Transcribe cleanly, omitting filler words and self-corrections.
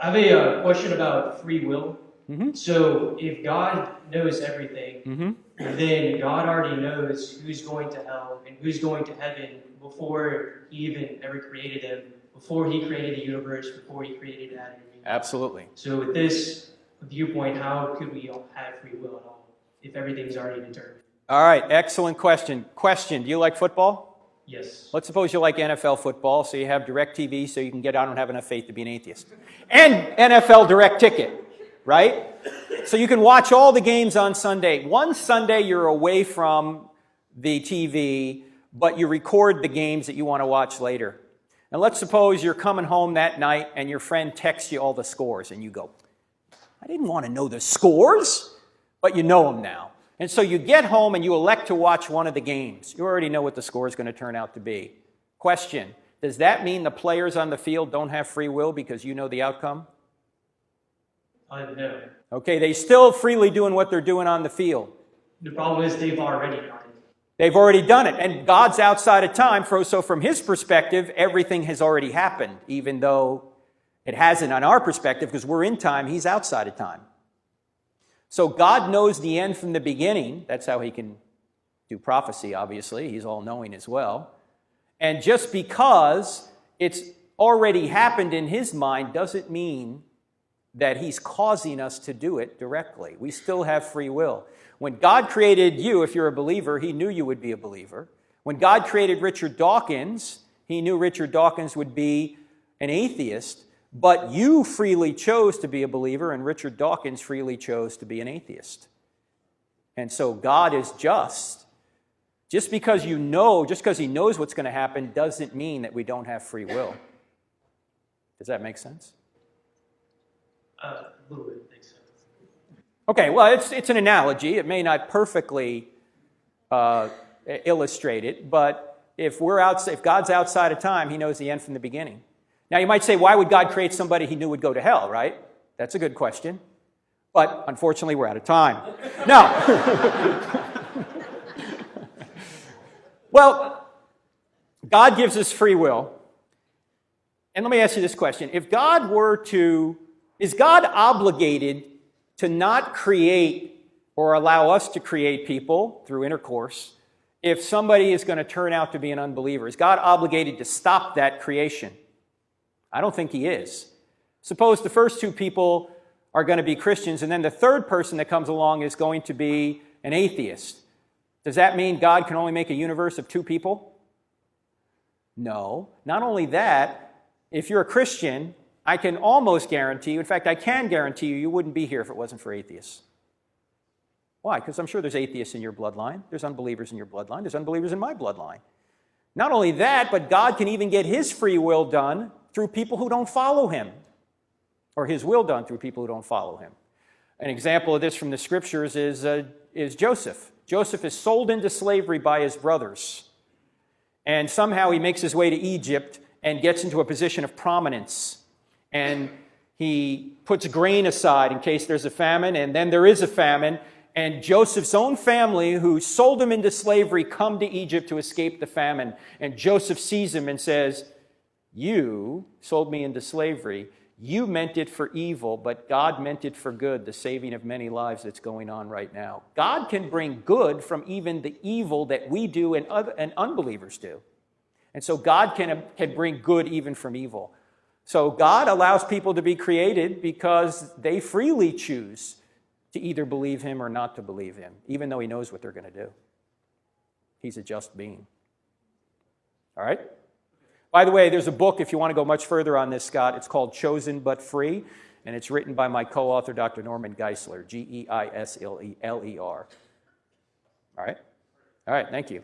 I have a question about free will. Mm-hmm. So if God knows everything, Mm-hmm. then God already knows who's going to hell and who's going to heaven before he even ever created them, before he created the universe, before he created Adam and Eve. Absolutely. So with this viewpoint, how could we all have free will at all if everything's already determined? All right, excellent question. Do you like football? Yes. Let's suppose you like NFL football, so you have DirecTV so you can get, I don't have enough faith to be an atheist. And NFL Direct Ticket, right? So you can watch all the games on Sunday. One Sunday you're away from the TV, but you record the games that you want to watch later. And let's suppose you're coming home that night and your friend texts you all the scores, and you go, I didn't want to know the scores, but you know them now. And so you get home and you elect to watch one of the games. You already know what the score is going to turn out to be. Question, does that mean the players on the field don't have free will because you know the outcome? No. Okay, they still freely doing what they're doing on the field. The problem is they've already done it. They've already done it, and God's outside of time, so from his perspective, everything has already happened, even though it hasn't on our perspective, because we're in time, he's outside of time. So God knows the end from the beginning. That's how he can do prophecy, obviously. He's all-knowing as well. And just because it's already happened in his mind doesn't mean that he's causing us to do it directly. We still have free will. When God created you, if you're a believer, he knew you would be a believer. When God created Richard Dawkins, he knew Richard Dawkins would be an atheist, but you freely chose to be a believer, and Richard Dawkins freely chose to be an atheist. And so God is just. Just because he knows what's going to happen doesn't mean that we don't have free will. Does that make sense? A little bit makes sense. Okay, well, it's an analogy. It may not perfectly illustrate it, but if God's outside of time, he knows the end from the beginning. Now, you might say, why would God create somebody he knew would go to hell, right? That's a good question. But unfortunately, we're out of time. No. Well, God gives us free will. And let me ask you this question. Is God obligated to not create or allow us to create people through intercourse if somebody is going to turn out to be an unbeliever? Is God obligated to stop that creation? I don't think he is. Suppose the first two people are going to be Christians, and then the third person that comes along is going to be an atheist. Does that mean God can only make a universe of two people? No. Not only that, if you're a Christian, I can almost guarantee you, in fact, I can guarantee you wouldn't be here if it wasn't for atheists. Why? Because I'm sure there's atheists in your bloodline. There's unbelievers in your bloodline. There's unbelievers in my bloodline. Not only that, but God can even get his free will done through people who don't follow him, or his will done through people who don't follow him. An example of this from the scriptures is Joseph. Joseph is sold into slavery by his brothers, and somehow he makes his way to Egypt and gets into a position of prominence, and he puts grain aside in case there's a famine, and then there is a famine, and Joseph's own family, who sold him into slavery, come to Egypt to escape the famine, and Joseph sees him and says, you sold me into slavery. You meant it for evil, but God meant it for good, the saving of many lives that's going on right now. God can bring good from even the evil that we do and unbelievers do. And so God can bring good even from evil. So God allows people to be created because they freely choose to either believe him or not to believe him, even though he knows what they're going to do. He's a just being. All right? By the way, there's a book, if you want to go much further on this, Scott. It's called Chosen But Free, and it's written by my co-author, Dr. Norman Geisler, Geisler. All right? All right, thank you.